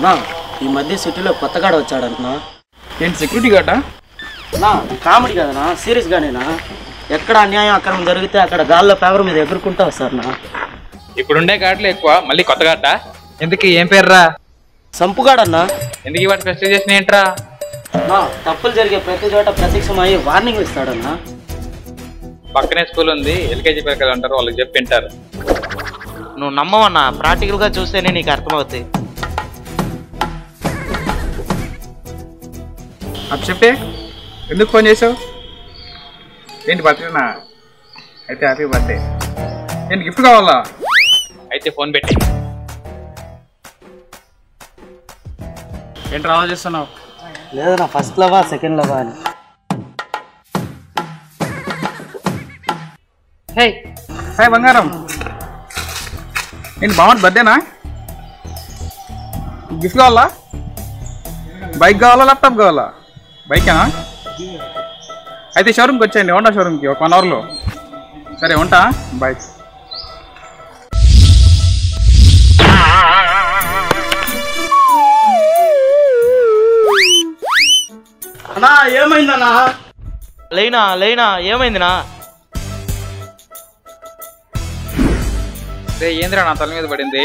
నా ఈ మధ్య సిటీలో కొత్తగాడ వచ్చాడంటున్నా. ఏంటి సెక్యూరిటీ గార్డా? నా కామెడీ కదనా, సీరియస్గానేనా? ఎక్కడ అన్యాయం అక్రమం జరిగితే అక్కడ గాల్లో పేపర్ మీద ఎగురుకుంటా వస్తారనా. ఇప్పుడుండే గాడ్లు ఎక్కువ, మళ్ళీ కొత్త గాడ్డా? ఎందుకు ఏం పేర్రా? సంపుగాడన్నా. ఎందుకు వాటి స్పెషలైజేషన్ ఏంట్రా? నా తప్పులు జరిగే ప్రతి చోట ప్రత్యక్షమయ్యి వార్నింగ్ ఇస్తాడన్నా. పక్కనే స్కూల్ ఉంది, ఎల్కేజీ పిల్లలు అంటారు, వాళ్ళకి చెప్పి వింటారు. నువ్వు నమ్మవన్నా, ప్రాక్టికల్గా చూస్తేనే నీకు అర్థమవుతాయి. అది చెప్పే, ఎందుకు ఫోన్ చేసావు? ఏంటి బర్త్డేనా? అయితే హ్యాపీ బర్త్డే. ఏంటి గిఫ్ట్ కావాలా? అయితే ఫోన్ పెట్టి. ఏంటి రావా చేస్తున్నావు? లేదన్నా, ఫస్ట్ లవా సెకండ్ లవా అని. హే హాయ్ బంగారం, ఏంటి బాగుంది బర్త్డేనా? గిఫ్ట్ కావాలా? బైక్ కావాలా, ల్యాప్టాప్ కావాలా? బైకేనా? అయితే షోరూమ్కి వచ్చేయండి, హోండా షోరూమ్కి, ఒక 1 అవర్లో. సరే ఉంటా, బాయ్. అన్నా ఏమైందన్నా? లేనా ఏమైందినా? ఏంద్రా నా తల మీద పడింది?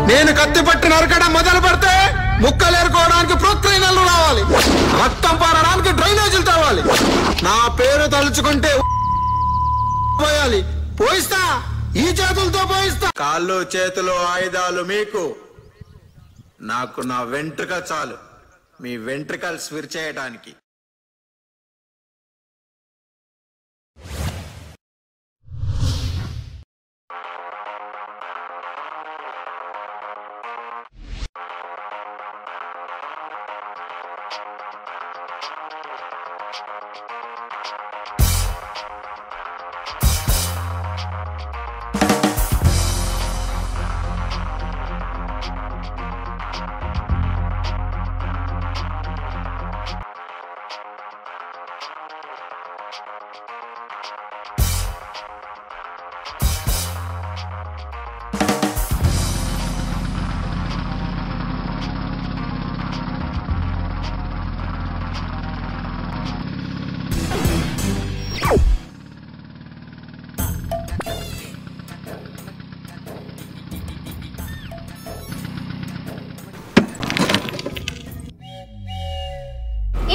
నేను కత్తి పట్టి నరకడం మొదలు పెడితే ముక్కలు ఏరుకోవడానికి ప్రొక్లైనర్లు రావాలి, రక్తం పారడానికి డ్రైనేజీలు తవ్వాలి, నా పేరు తలుచుకుంటే పోయాలి, పోయిస్తా, ఈ చేతులతో పోయిస్తా. కాళ్ళు చేతులు ఆయుధాలు మీకు, నాకు నా వెంట్రుక చాలు మీ వెంట్రుకలు స్విర్చేయడానికి.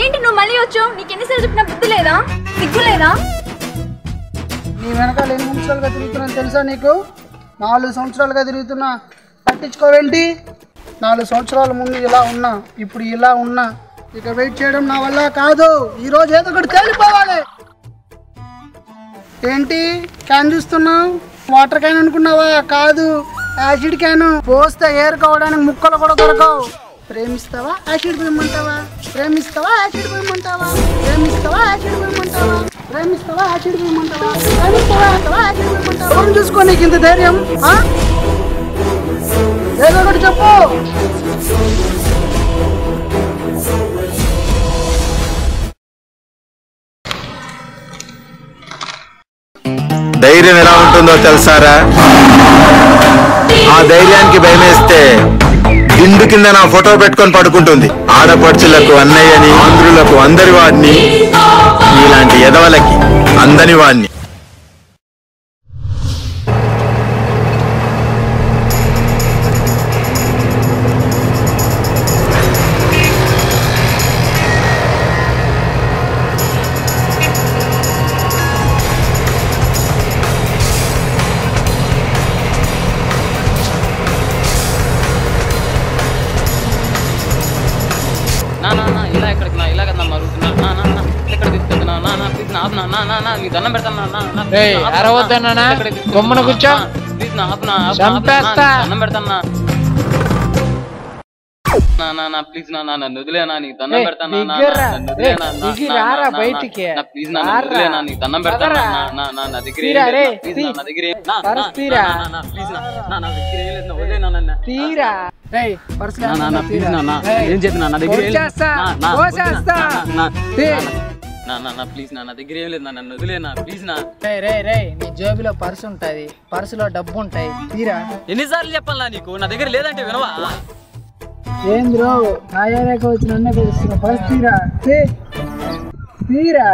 ఏంటి నువ్వు మళ్ళీ వచ్చావు? నీకు ఎన్నిసార్లు చెప్పినా బుద్ధి లేదా, సిగ్గు లేదా? నీ వెనకాల ఎన్ని సంవత్సరాలుగా తిరుగుతున్నాను తెలుసా నీకు? 4 సంవత్సరాలుగా తిరుగుతున్నా, పట్టించుకోవేంటి? 4 సంవత్సరాల ముందు ఇలా ఉన్నా, ఇప్పుడు ఇలా ఉన్నా. ఇక వెయిట్ చేయడం నా వల్ల కాదు, ఈరోజు ఏదో ఒకటి తేలిపోవాలి. ఏంటి క్యాన్ చూస్తున్నావు? వాటర్ క్యాన్ అనుకున్నావా? కాదు, యాసిడ్ క్యాన్. పోస్తే ఏరుకోవడానికి ముక్కలు కూడా దొరకవు. ప్రేమిస్తావా యాసిడ్ పోయమంటావా? ప్రేమిస్తావా యాసిడ్ పోయమంటావా? ప్రేమిస్తావా యాసిడ్ పోయమంటావా? ప్రేమిస్తావా యాసిడ్ వేయమంటావా? ఎవరిని చూసుకో నీకు ఇంత ధైర్యం? ఏదో ఒకటి చెప్పు. ధైర్యం ఎలా ఉంటుందో తెలుసారా? ఆ ధైర్యానికి భయమేస్తే దిండు కింద నా ఫోటో పెట్టుకొని పడుకుంటుంది. ఆడపడుచులకు అన్నయ్యని, ఆంధ్రులకు అందరి వాడిని, ఇలాంటి ఎదవలకి అందని వాడిని. అరవద్దన్నా గమ్మున కూర్చో చంపేస్తా. ప్లీజ్ నన్ను వదిలేనా, నీకు దండం పెడతాను. బయటికి ప్లీజ్ నన్ను వదిలేనా, నీకు దండం పెడతాను. నా దగ్గర ఏం చెప్పినా నా దగ్గర ప్లీజ్ నా దగ్గర ఏం లేదు, నన్ను వదిలేనా ప్లీజ్. నీ జోబిలో పర్సు ఉంటది, పర్సులో డబ్బు ఉంటాయి, తీరా. ఎన్నిసార్లు చెప్పాలా నీకు, నా దగ్గర లేదంటే వినవా? ఏం బ్రో నా ఏరియాకి వచ్చి నన్నే పిలుస్తున్నా, పర్సు తీరా తీరా.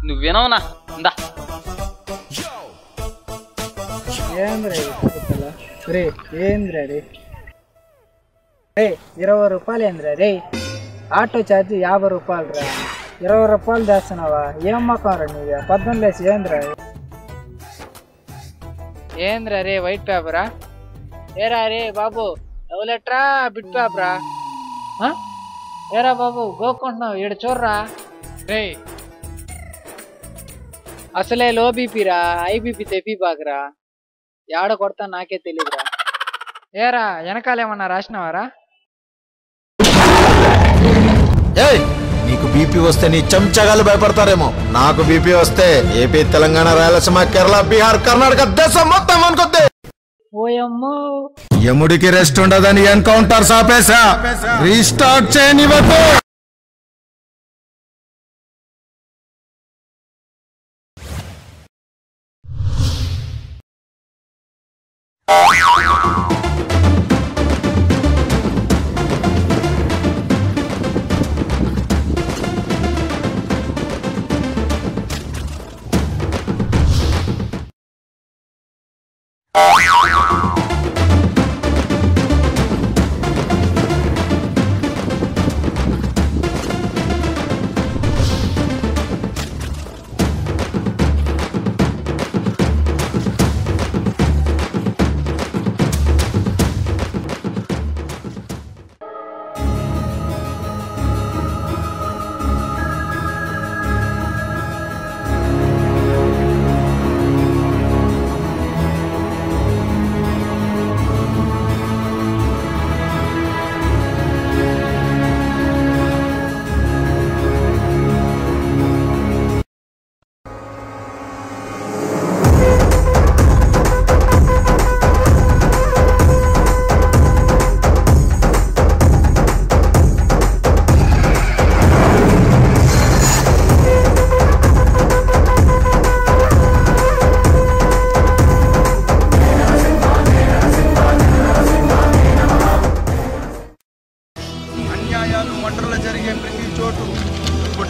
నువ్వు వినవునా? ఇందా రే ఏంద్రా రే 20 రూపాయలు ఏంద్రా రే? ఆటో ఛార్జ్ 50 రూపాయలు రా, 20 రూపాయలు చేస్తున్నావా? ఏం మకారా నీవు? 18 లేసి ఏంద్రా రే? వైట్ పేపరా? ఏరా రే బాబు, లవ్ లెటరా బిట్ పేపరా? ఏరా బాబు గోక్కుంటున్నావు, ఈడ చూడరా రే. అసలే లో బీపీరా, ఐబీపీ తెప్పి బాకరా, ఏడ కొడతా నాకే తెలియదురా. ఏరా వెనకాలేమన్నా రాసినవారా? నీకు బీపీ వస్తే నీ చెంచగాళ్ళు భయపడతారేమో, నాకు బీపీ వస్తే ఏపీ, తెలంగాణ, రాయలసీమ, కేరళ, బీహార్, కర్ణాటక దేశం మొత్తం అనుకొద్ది. ఓయమ్మో యముడికి రెస్ట్ ఉండదని ఎన్కౌంటర్ సాపేసా, రీస్టార్ట్ చేయనివ్వదు.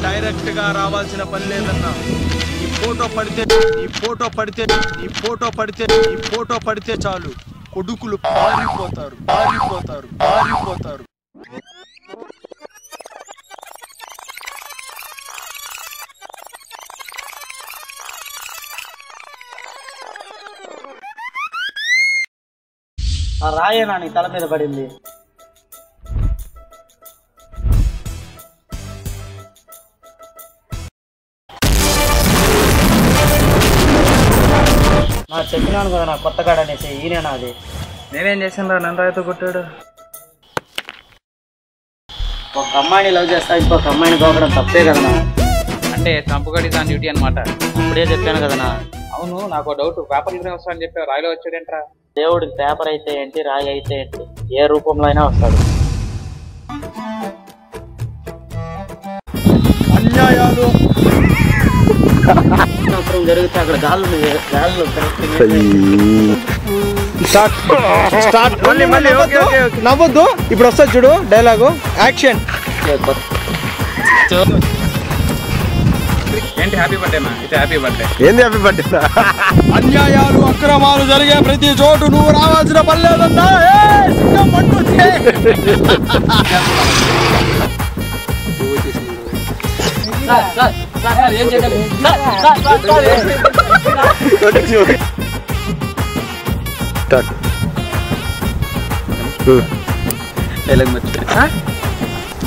డైరెక్ట్ గా రావాల్సిన పని లేదన్నా. ఈ ఫోటో పడితే చాలు కొడుకులు పారిపోతారు. ఆ రాయేనా నీ తల మీద పడింది? నా చెప్పినాను కదా నా కొత్త కాడ అనేసి, ఈయనేనా అది? నేనేం చేశాను రా, నన్ను రాయితో కొట్టాడు. ఒక అమ్మాయిని లవ్ చేస్తా ఇంకొక అమ్మాయిని గోకడం తప్పే కదా. అంటే చంపగడి దాని డ్యూటీ అనమాట. ఇప్పుడే చెప్పాను కదనా. అవును, నాకు డౌట్, పేపర్ ఇప్పుడే వస్తాడని చెప్పి రాయిలో వచ్చాడేంట్రా? దేవుడికి పేపర్ అయితే ఏంటి, రాయి అయితే ఏంటి, ఏ రూపంలో అయినా వస్తాడు. అన్యాయాలు అప్పుడు జరిగితే అక్కడ గాల్లో మళ్ళీ ఓకే ఓకే ఓకే నవ్వద్దు. ఇప్పుడు వస్తుంది చూడు డైలాగు, యాక్షన్. ఏంటి హ్యాపీ బర్త్డేనా? ఇది హ్యాపీ బర్త్డే. ఏంది హ్యాపీ బర్త్డే? అన్యాయాలు అక్రమాలు జరిగే ప్రతి చోటు నువ్వు రావాల్సిన పని లేదన్నా.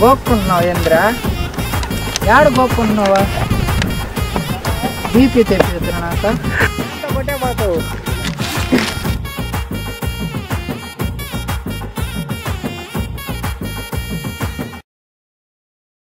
గోక్కున్నావు ఏంద్ర? ఏడ గోక్కున్నావా? బీపీ తెప్పిస్తున్నా నాకు.